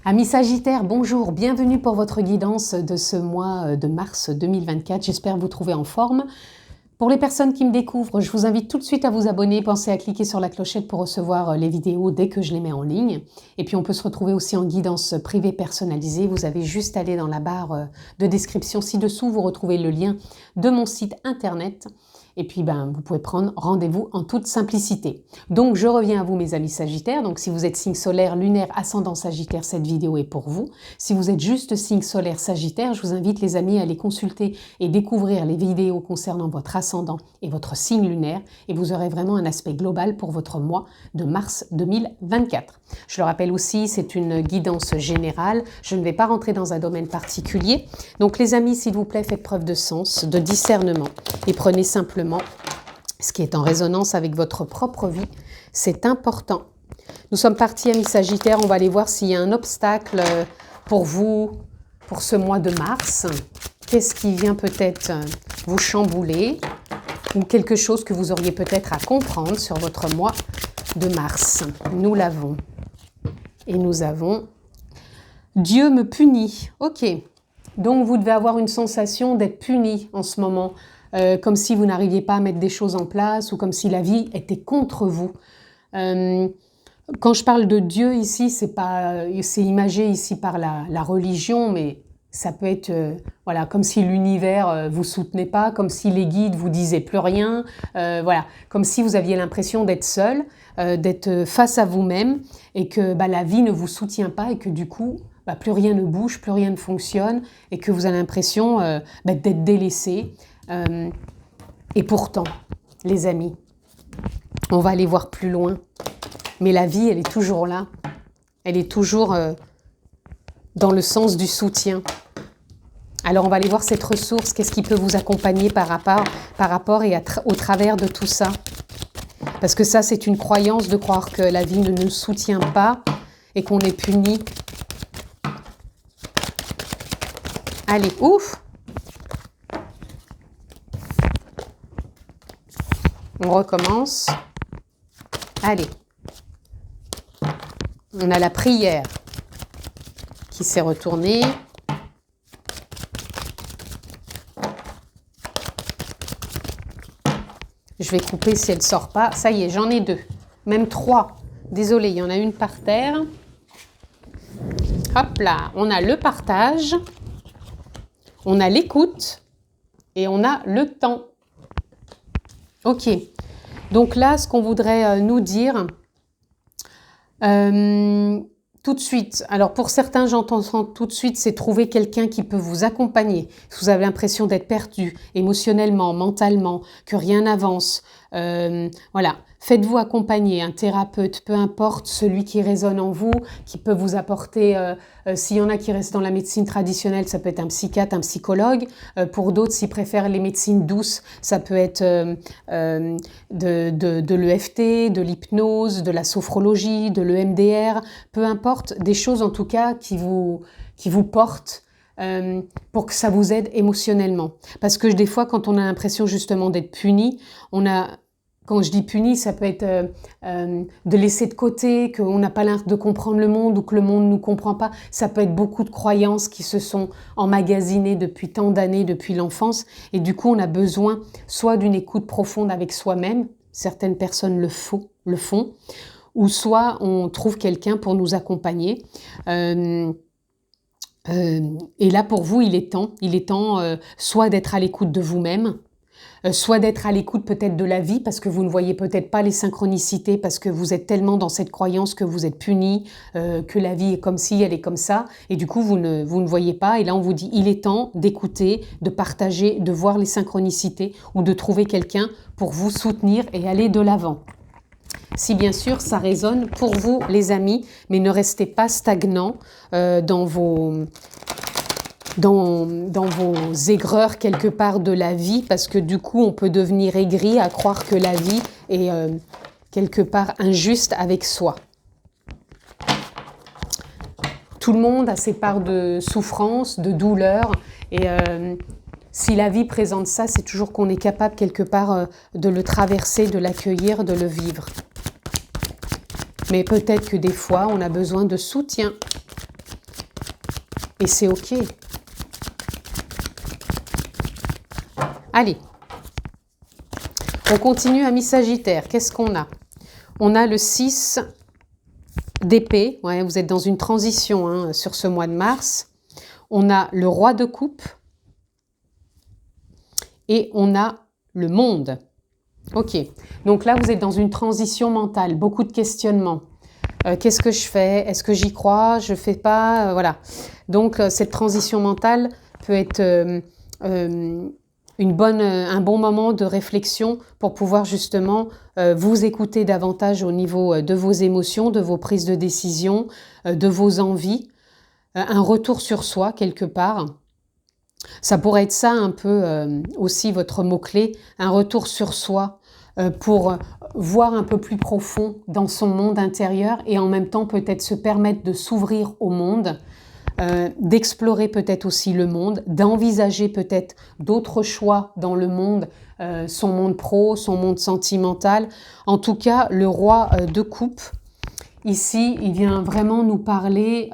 Amis Sagittaires, bonjour, bienvenue pour votre guidance de ce mois de mars 2024. J'espère vous trouver en forme. Pour les personnes qui me découvrent, je vous invite tout de suite à vous abonner. Pensez à cliquer sur la clochette pour recevoir les vidéos dès que je les mets en ligne. Et puis on peut se retrouver aussi en guidance privée personnalisée. Vous avez juste à aller dans la barre de description ci-dessous. Vous retrouvez le lien de mon site internet. Et puis, vous pouvez prendre rendez-vous en toute simplicité. Donc, je reviens à vous, mes amis Sagittaires. Donc, si vous êtes signe solaire, lunaire, ascendant Sagittaire, cette vidéo est pour vous. Si vous êtes juste signe solaire Sagittaire, je vous invite, les amis, à aller consulter et découvrir les vidéos concernant votre ascendant et votre signe lunaire. Et vous aurez vraiment un aspect global pour votre mois de mars 2024. Je le rappelle aussi, c'est une guidance générale. Je ne vais pas rentrer dans un domaine particulier. Donc, les amis, s'il vous plaît, faites preuve de sens, de discernement et prenez simplement ce qui est en résonance avec votre propre vie. C'est important. Nous sommes partis, amis Sagittaires. On va aller voir s'il y a un obstacle pour vous, pour ce mois de mars. Qu'est-ce qui vient peut-être vous chambouler ou quelque chose que vous auriez peut-être à comprendre sur votre mois de mars. Nous l'avons. Et nous avons Dieu me punit. Ok. Donc, vous devez avoir une sensation d'être puni en ce moment. Comme si vous n'arriviez pas à mettre des choses en place ou comme si la vie était contre vous. Quand je parle de Dieu ici, c'est imagé ici par la religion, mais ça peut être voilà, comme si l'univers vous soutenait pas, comme si les guides vous disaient plus rien, voilà, comme si vous aviez l'impression d'être seul, d'être face à vous-même et que la vie ne vous soutient pas et que du coup, plus rien ne bouge, plus rien ne fonctionne et que vous avez l'impression d'être délaissé. Et pourtant, les amis, on va aller voir plus loin. Mais la vie, elle est toujours là. Elle est toujours dans le sens du soutien. Alors, on va aller voir cette ressource. Qu'est-ce qui peut vous accompagner par rapport et au travers de tout ça? Parce que ça, c'est une croyance de croire que la vie ne nous soutient pas et qu'on est puni. Allez, ouf! On recommence. Allez. On a la prière qui s'est retournée. Je vais couper si elle ne sort pas. Ça y est, j'en ai deux. Même trois. Désolée, il y en a une par terre. Hop là. On a le partage. On a l'écoute. Et on a le temps. Ok. Donc là, ce qu'on voudrait nous dire, tout de suite, alors pour certains, j'entends tout de suite, c'est trouver quelqu'un qui peut vous accompagner. Si vous avez l'impression d'être perdu émotionnellement, mentalement, que rien n'avance, voilà. Faites-vous accompagner, un thérapeute, peu importe, celui qui résonne en vous, qui peut vous apporter, s'il y en a qui restent dans la médecine traditionnelle, ça peut être un psychiatre, un psychologue. Pour d'autres, s'ils préfèrent les médecines douces, ça peut être de l'EFT, de l'hypnose, de la sophrologie, de l'EMDR, peu importe, des choses en tout cas qui vous portent pour que ça vous aide émotionnellement. Parce que des fois, quand on a l'impression justement d'être puni, quand je dis puni, ça peut être de laisser de côté, qu'on n'a pas l'air de comprendre le monde ou que le monde ne nous comprend pas. Ça peut être beaucoup de croyances qui se sont emmagasinées depuis tant d'années, depuis l'enfance. Et du coup, on a besoin soit d'une écoute profonde avec soi-même, certaines personnes le font, ou soit on trouve quelqu'un pour nous accompagner. Et là, pour vous, il est temps soit d'être à l'écoute de vous-même, soit d'être à l'écoute peut-être de la vie parce que vous ne voyez peut-être pas les synchronicités parce que vous êtes tellement dans cette croyance que vous êtes puni, que la vie est comme ci, elle est comme ça et du coup vous ne voyez pas et là on vous dit il est temps d'écouter, de partager, de voir les synchronicités ou de trouver quelqu'un pour vous soutenir et aller de l'avant. Si bien sûr ça résonne pour vous les amis, mais ne restez pas stagnant dans vos aigreurs quelque part de la vie parce que du coup on peut devenir aigri à croire que la vie est quelque part injuste avec soi. Tout le monde a ses parts de souffrance, de douleur et si la vie présente ça, c'est toujours qu'on est capable quelque part de le traverser, de l'accueillir, de le vivre. Mais peut-être que des fois on a besoin de soutien. Et c'est OK. Allez, on continue, amis Sagittaire. Qu'est-ce qu'on a? On a le 6 d'épée. Ouais, vous êtes dans une transition hein, sur ce mois de mars. On a le roi de coupe. Et on a le monde. Ok, donc là, vous êtes dans une transition mentale. Beaucoup de questionnements. Qu'est-ce que je fais? Est-ce que j'y crois? Je fais pas? Voilà. Donc, cette transition mentale peut être un bon moment de réflexion pour pouvoir justement vous écouter davantage au niveau de vos émotions, de vos prises de décision, de vos envies, un retour sur soi quelque part. Ça pourrait être ça un peu aussi votre mot-clé, un retour sur soi pour voir un peu plus profond dans son monde intérieur et en même temps peut-être se permettre de s'ouvrir au monde, d'explorer peut-être aussi le monde, d'envisager peut-être d'autres choix dans le monde, son monde pro, son monde sentimental. En tout cas, le roi de coupe, ici, il vient vraiment nous parler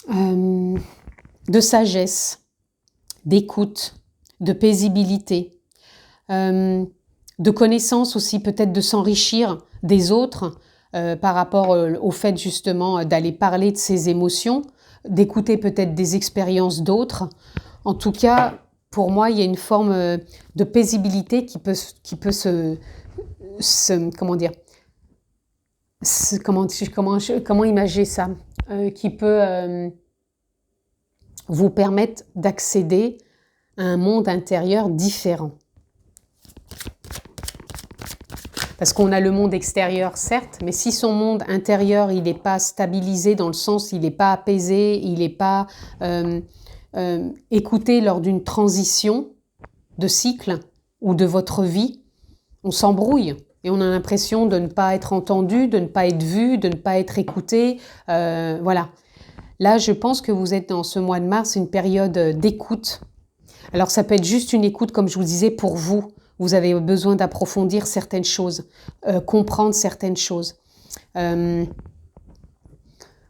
de sagesse, d'écoute, de paisibilité, de connaissance aussi, peut-être de s'enrichir des autres par rapport au fait justement d'aller parler de ses émotions, d'écouter peut-être des expériences d'autres. En tout cas, pour moi, il y a une forme de paisibilité qui peut se comment dire, comment imager ça, qui peut vous permettre d'accéder à un monde intérieur différent. Parce qu'on a le monde extérieur, certes, mais si son monde intérieur, il n'est pas stabilisé dans le sens, il n'est pas apaisé, il n'est pas écouté lors d'une transition de cycle ou de votre vie, on s'embrouille et on a l'impression de ne pas être entendu, de ne pas être vu, de ne pas être écouté. Voilà. Là, je pense que vous êtes dans ce mois de mars, une période d'écoute. Alors, ça peut être juste une écoute, comme je vous disais, pour vous. Vous avez besoin d'approfondir certaines choses, comprendre certaines choses,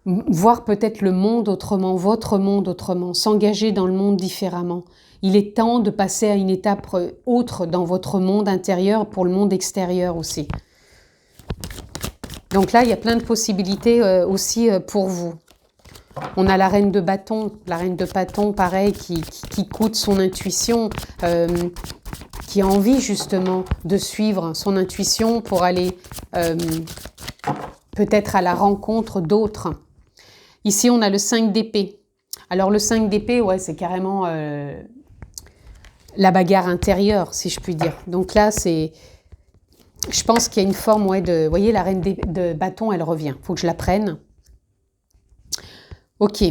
voir peut-être le monde autrement, votre monde autrement, s'engager dans le monde différemment. Il est temps de passer à une étape autre dans votre monde intérieur pour le monde extérieur aussi. Donc là, il y a plein de possibilités aussi pour vous. On a la reine de bâton, pareil, qui écoute son intuition, qui a envie justement de suivre son intuition pour aller peut-être à la rencontre d'autres. Ici, on a le 5 d'épée. Alors le 5 d'épée, ouais, c'est carrément la bagarre intérieure, si je puis dire. Donc là, je pense qu'il y a une forme, ouais, vous voyez, la reine de bâton, elle revient. Il faut que je la prenne. Ok,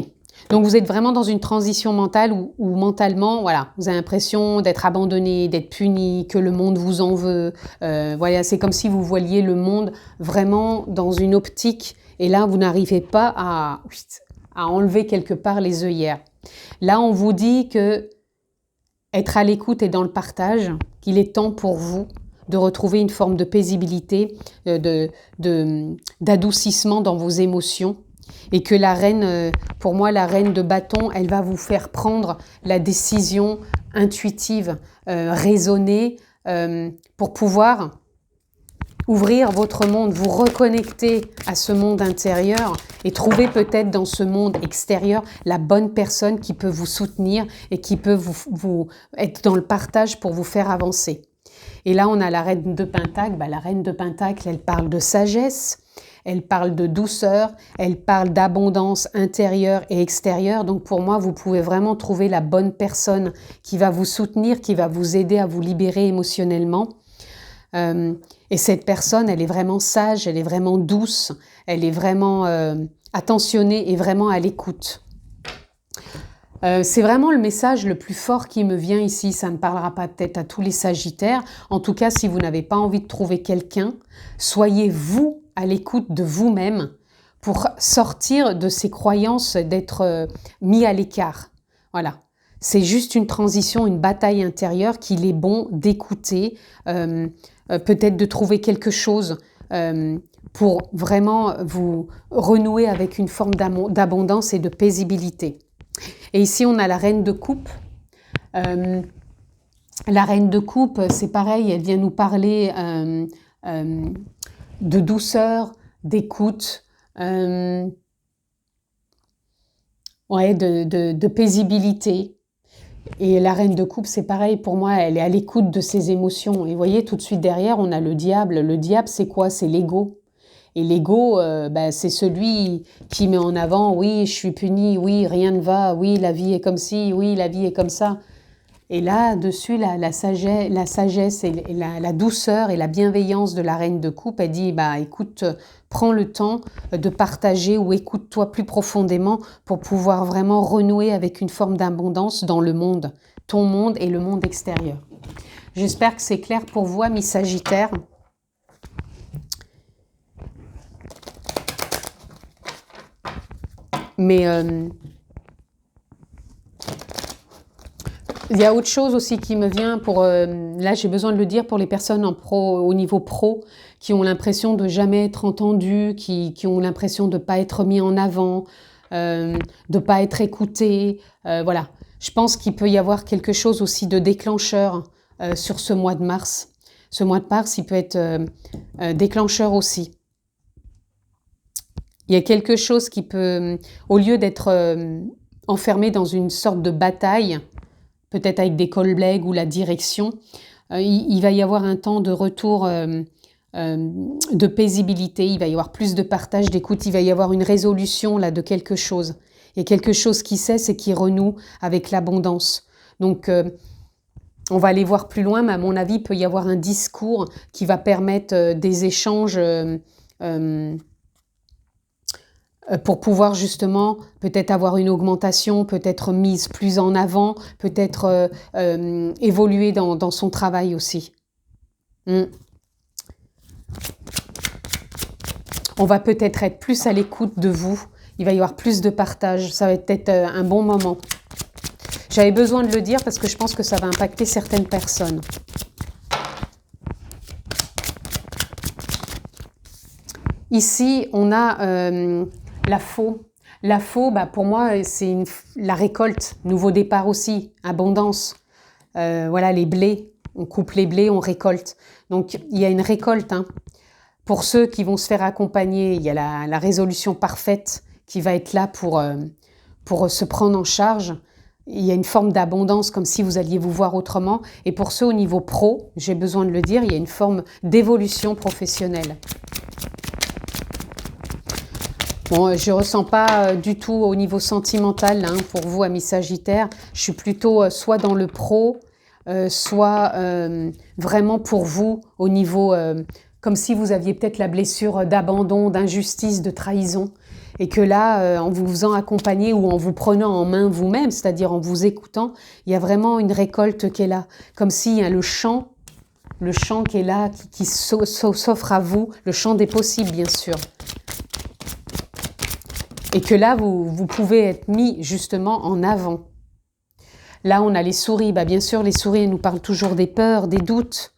donc vous êtes vraiment dans une transition mentale où mentalement, voilà, vous avez l'impression d'être abandonné, d'être puni, que le monde vous en veut. Voilà, c'est comme si vous voyiez le monde vraiment dans une optique et là, vous n'arrivez pas à enlever quelque part les œillères. Là, on vous dit que être à l'écoute et dans le partage, qu'il est temps pour vous de retrouver une forme de paisibilité, d'adoucissement dans vos émotions. Et que la reine, pour moi, la reine de bâton, elle va vous faire prendre la décision intuitive, raisonnée, pour pouvoir ouvrir votre monde, vous reconnecter à ce monde intérieur et trouver peut-être dans ce monde extérieur la bonne personne qui peut vous soutenir et qui peut vous être dans le partage pour vous faire avancer. Et là, on a la reine de Pentacle. La reine de Pentacle, elle parle de sagesse. Elle parle de douceur, elle parle d'abondance intérieure et extérieure. Donc pour moi, vous pouvez vraiment trouver la bonne personne qui va vous soutenir, qui va vous aider à vous libérer émotionnellement. Et cette personne, elle est vraiment sage, elle est vraiment douce, elle est vraiment attentionnée et vraiment à l'écoute. C'est vraiment le message le plus fort qui me vient ici. Ça ne parlera pas peut-être à tous les Sagittaires. En tout cas, si vous n'avez pas envie de trouver quelqu'un, soyez vous à l'écoute de vous-même pour sortir de ces croyances d'être mis à l'écart. Voilà. C'est juste une transition, une bataille intérieure qu'il est bon d'écouter, peut-être de trouver quelque chose pour vraiment vous renouer avec une forme d'abondance et de paisibilité. Et ici, on a la reine de coupe. La reine de coupe, c'est pareil, elle vient nous parler de douceur, d'écoute, ouais, de paisibilité. Et la reine de coupe, c'est pareil, pour moi, elle est à l'écoute de ses émotions. Et vous voyez, tout de suite derrière, on a le diable. Le diable, c'est quoi? C'est l'ego. Et l'ego, c'est celui qui met en avant, oui, je suis puni, oui, rien ne va, oui, la vie est comme ci, oui, la vie est comme ça. Et là, dessus, la sagesse et la douceur et la bienveillance de la reine de coupe, elle dit, écoute, prends le temps de partager ou écoute-toi plus profondément pour pouvoir vraiment renouer avec une forme d'abondance dans le monde, ton monde et le monde extérieur. J'espère que c'est clair pour vous, amis Sagittaires. Mais il y a autre chose aussi qui me vient pour... là, j'ai besoin de le dire pour les personnes au niveau pro qui ont l'impression de jamais être entendues, qui ont l'impression de ne pas être mis en avant, de ne pas être écoutées. Voilà. Je pense qu'il peut y avoir quelque chose aussi de déclencheur sur ce mois de mars. Ce mois de mars, il peut être déclencheur aussi. Il y a quelque chose qui peut, au lieu d'être enfermé dans une sorte de bataille, peut-être avec des collègues ou la direction, il va y avoir un temps de retour de paisibilité, il va y avoir plus de partage, d'écoute, il va y avoir une résolution là de quelque chose. Il y a quelque chose qui cesse et qui renoue avec l'abondance. Donc, on va aller voir plus loin, mais à mon avis, il peut y avoir un discours qui va permettre des échanges pour pouvoir justement peut-être avoir une augmentation, peut-être mise plus en avant, peut-être évoluer dans son travail aussi. On va peut-être être plus à l'écoute de vous, il va y avoir plus de partage, ça va être un bon moment. J'avais besoin de le dire parce que je pense que ça va impacter certaines personnes. Ici, on a la faux. La faux, pour moi, c'est la récolte, nouveau départ aussi, abondance. Voilà, les blés, on coupe les blés, on récolte. Donc, il y a une récolte. Pour ceux qui vont se faire accompagner, il y a la résolution parfaite qui va être là pour se prendre en charge. Il y a une forme d'abondance comme si vous alliez vous voir autrement. Et pour ceux au niveau pro, j'ai besoin de le dire, il y a une forme d'évolution professionnelle. Bon, je ne ressens pas du tout au niveau sentimental pour vous, amis Sagittaires. Je suis plutôt soit dans le pro, soit vraiment pour vous au niveau... comme si vous aviez peut-être la blessure d'abandon, d'injustice, de trahison. Et que là, en vous faisant accompagner ou en vous prenant en main vous-même, c'est-à-dire en vous écoutant, il y a vraiment une récolte qui est là. Comme s'il y a le champ qui est là, qui s'offre à vous, le champ des possibles, bien sûr. Et que là, vous pouvez être mis justement en avant. Là, on a les souris. Bien sûr, les souris nous parlent toujours des peurs, des doutes.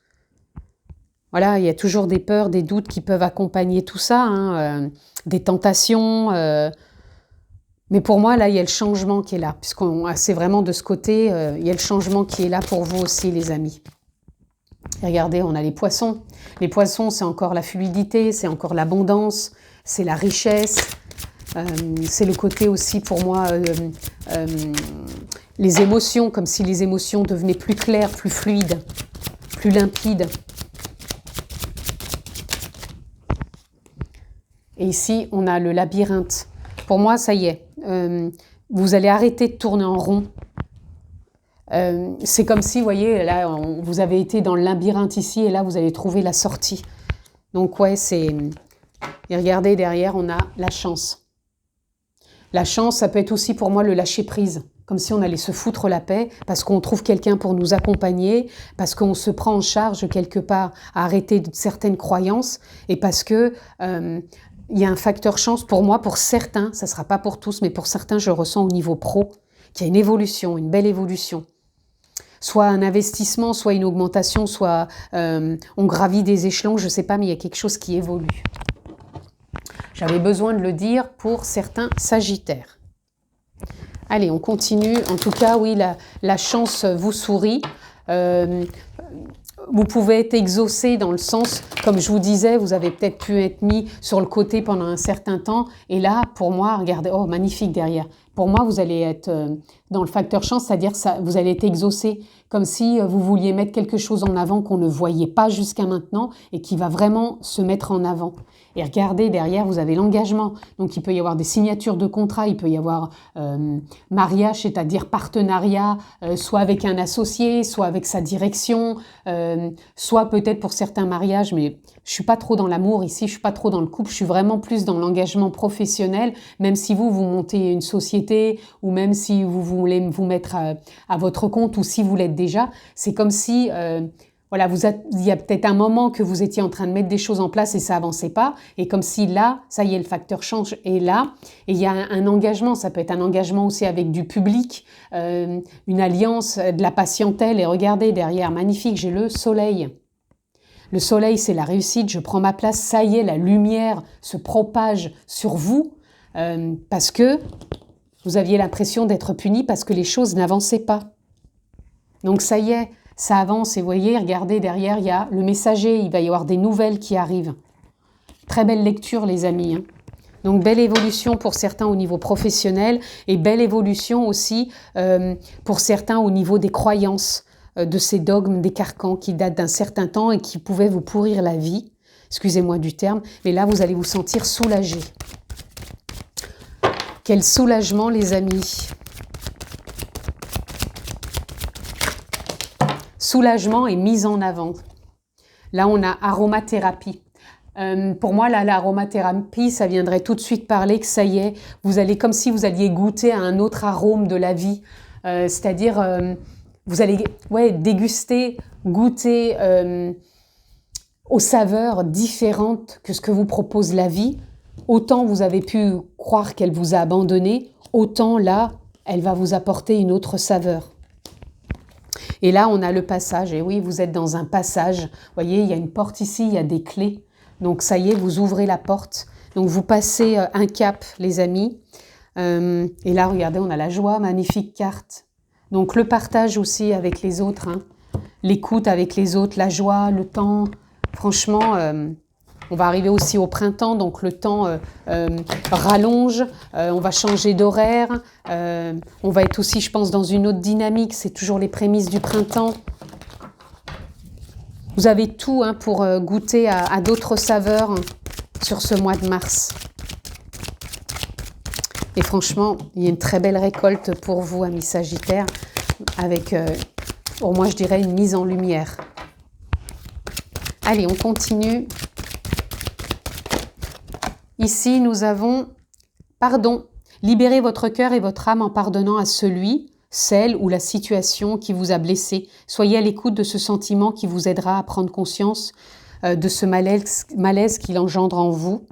Voilà, il y a toujours des peurs, des doutes qui peuvent accompagner tout ça, des tentations. Mais pour moi, là, il y a le changement qui est là. C'est vraiment de ce côté, il y a le changement qui est là pour vous aussi, les amis. Et regardez, on a les poissons. Les poissons, c'est encore la fluidité, c'est encore l'abondance, c'est la richesse. C'est le côté aussi pour moi, les émotions, comme si les émotions devenaient plus claires, plus fluides, plus limpides. Et ici, on a le labyrinthe. Pour moi, ça y est, vous allez arrêter de tourner en rond. C'est comme si, vous voyez, là, vous avez été dans le labyrinthe ici, et là, vous allez trouver la sortie. Donc, ouais, c'est... Et regardez, derrière, on a la chance. La chance, ça peut être aussi pour moi le lâcher-prise, comme si on allait se foutre la paix, parce qu'on trouve quelqu'un pour nous accompagner, parce qu'on se prend en charge quelque part à arrêter certaines croyances, et parce que il y a un facteur chance pour moi, pour certains, ça ne sera pas pour tous, mais pour certains, je ressens au niveau pro qu'il y a une évolution, une belle évolution. Soit un investissement, soit une augmentation, soit on gravit des échelons, je ne sais pas, mais il y a quelque chose qui évolue. j'avais besoin de le dire pour certains Sagittaires. Allez, on continue. En tout cas, oui, la chance vous sourit. Vous pouvez être exaucé dans le sens, comme je vous disais, vous avez peut-être pu être mis sur le côté pendant un certain temps. Et là, pour moi, regardez, oh, magnifique derrière. Pour moi, vous allez être dans le facteur chance, c'est-à-dire ça, vous allez être exaucé, comme si vous vouliez mettre quelque chose en avant qu'on ne voyait pas jusqu'à maintenant et qui va vraiment se mettre en avant. Et regardez, derrière, vous avez l'engagement. Donc, il peut y avoir des signatures de contrat, il peut y avoir mariage, c'est-à-dire partenariat, soit avec un associé, soit avec sa direction, soit peut-être pour certains mariages, mais je suis pas trop dans l'amour ici, je suis pas trop dans le couple, je suis vraiment plus dans l'engagement professionnel, même si vous montez une société, ou même si vous voulez vous mettre à votre compte, ou si vous l'êtes déjà, c'est comme si... voilà, il y a peut-être un moment que vous étiez en train de mettre des choses en place et ça avançait pas. Et comme si là, ça y est, le facteur change est là. Et il y a un engagement, ça peut être un engagement aussi avec du public, une alliance, de la patientèle. Et regardez derrière, magnifique, j'ai le soleil. Le soleil, c'est la réussite, je prends ma place, ça y est, la lumière se propage sur vous parce que vous aviez l'impression d'être puni parce que les choses n'avançaient pas. Donc ça y est, ça avance et vous voyez, regardez derrière, il y a le messager, il va y avoir des nouvelles qui arrivent. Très belle lecture les amis. Donc belle évolution pour certains au niveau professionnel et belle évolution aussi pour certains au niveau des croyances, de ces dogmes, des carcans qui datent d'un certain temps et qui pouvaient vous pourrir la vie. Excusez-moi du terme, mais là vous allez vous sentir soulagé. Quel soulagement les amis. Soulagement et mise en avant. Là, on a aromathérapie. Pour moi, là, l'aromathérapie, ça viendrait tout de suite parler que ça y est, vous allez comme si vous alliez goûter à un autre arôme de la vie. C'est-à-dire, vous allez déguster, goûter aux saveurs différentes que ce que vous propose la vie. Autant vous avez pu croire qu'elle vous a abandonné, autant là, elle va vous apporter une autre saveur. Et là, on a le passage. Et oui, vous êtes dans un passage. Vous voyez, il y a une porte ici, il y a des clés. Donc, ça y est, vous ouvrez la porte. Donc, vous passez un cap, les amis. Et là, regardez, on a la joie, magnifique carte. Donc, le partage aussi avec les autres. L'écoute avec les autres, la joie, le temps. Franchement, on va arriver aussi au printemps. Donc, le temps rallonge. On va changer d'horaire. On va être aussi, je pense, dans une autre dynamique. C'est toujours les prémices du printemps. Vous avez tout pour goûter à d'autres saveurs sur ce mois de mars. Et franchement, il y a une très belle récolte pour vous, amis Sagittaires, avec, pour moi, je dirais, une mise en lumière. Allez, on continue. Ici, nous avons pardon. Libérez votre cœur et votre âme en pardonnant à celui, celle ou la situation qui vous a blessé. Soyez à l'écoute de ce sentiment qui vous aidera à prendre conscience de ce malaise qu'il engendre en vous.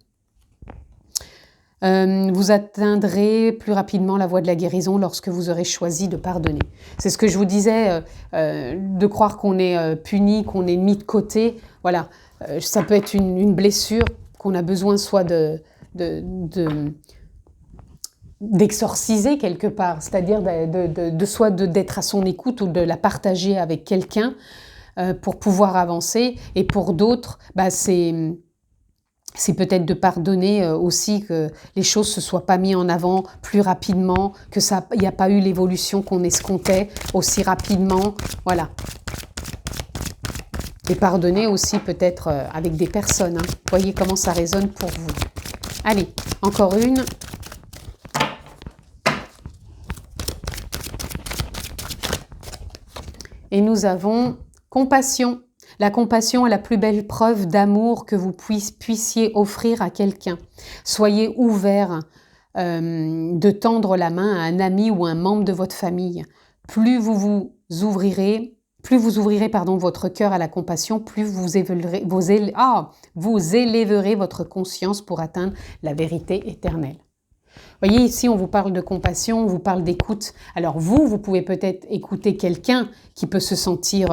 Vous atteindrez plus rapidement la voie de la guérison lorsque vous aurez choisi de pardonner. C'est ce que je vous disais, de croire qu'on est puni, qu'on est mis de côté. Voilà, ça peut être une blessure qu'on a besoin soit d'exorciser quelque part, c'est-à-dire soit d'être à son écoute ou de la partager avec quelqu'un pour pouvoir avancer. Et pour d'autres, c'est peut-être de pardonner aussi que les choses ne se soient pas mises en avant plus rapidement, que il n'y a pas eu l'évolution qu'on escomptait aussi rapidement. Voilà. Et pardonner aussi peut-être avec des personnes. Voyez comment ça résonne pour vous. Allez, encore une. Et nous avons compassion. La compassion est la plus belle preuve d'amour que vous puissiez offrir à quelqu'un. Soyez ouvert de tendre la main à un ami ou un membre de votre famille. Plus vous ouvrirez votre cœur à la compassion, plus vous élèverez votre conscience pour atteindre la vérité éternelle. Vous voyez, ici, on vous parle de compassion, on vous parle d'écoute. Alors vous pouvez peut-être écouter quelqu'un qui peut se sentir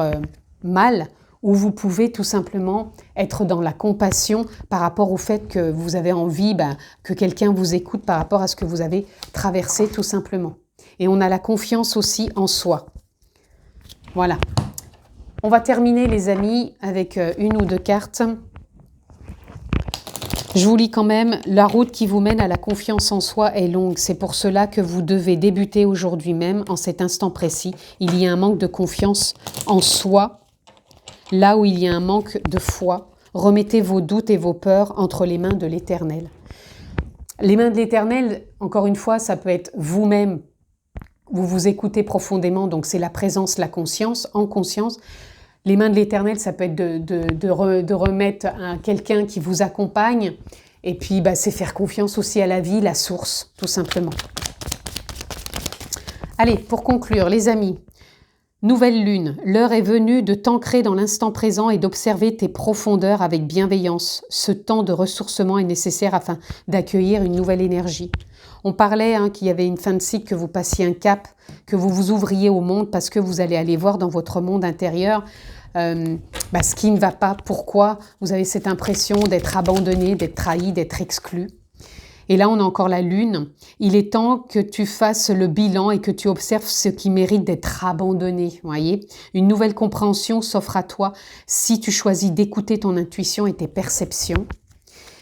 mal, ou vous pouvez tout simplement être dans la compassion par rapport au fait que vous avez envie que quelqu'un vous écoute par rapport à ce que vous avez traversé tout simplement. Et on a la confiance aussi en soi. Voilà. On va terminer les amis avec une ou deux cartes. Je vous lis quand même, la route qui vous mène à la confiance en soi est longue. C'est pour cela que vous devez débuter aujourd'hui même, en cet instant précis. Il y a un manque de confiance en soi. Là où il y a un manque de foi, remettez vos doutes et vos peurs entre les mains de l'Éternel. Les mains de l'Éternel, encore une fois, ça peut être vous-même. Vous vous écoutez profondément, donc c'est la présence, la conscience, en conscience. Les mains de l'Éternel, ça peut être de remettre à quelqu'un qui vous accompagne. Et puis, c'est faire confiance aussi à la vie, la source, tout simplement. Allez, pour conclure, les amis. Nouvelle lune, l'heure est venue de t'ancrer dans l'instant présent et d'observer tes profondeurs avec bienveillance. Ce temps de ressourcement est nécessaire afin d'accueillir une nouvelle énergie. On parlait qu'il y avait une fin de cycle, que vous passiez un cap, que vous vous ouvriez au monde parce que vous allez aller voir dans votre monde intérieur ce qui ne va pas, pourquoi vous avez cette impression d'être abandonné, d'être trahi, d'être exclu. Et là, on a encore la lune. Il est temps que tu fasses le bilan et que tu observes ce qui mérite d'être abandonné. Voyez, une nouvelle compréhension s'offre à toi si tu choisis d'écouter ton intuition et tes perceptions.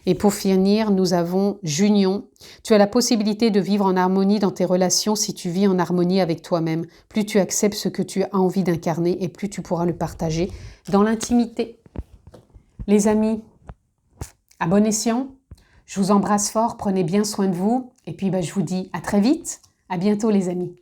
Et pour finir, nous avons Junion. Tu as la possibilité de vivre en harmonie dans tes relations si tu vis en harmonie avec toi-même. Plus tu acceptes ce que tu as envie d'incarner et plus tu pourras le partager dans l'intimité. Les amis, à bon escient. Je vous embrasse fort, prenez bien soin de vous. Et puis, je vous dis à très vite. À bientôt les amis.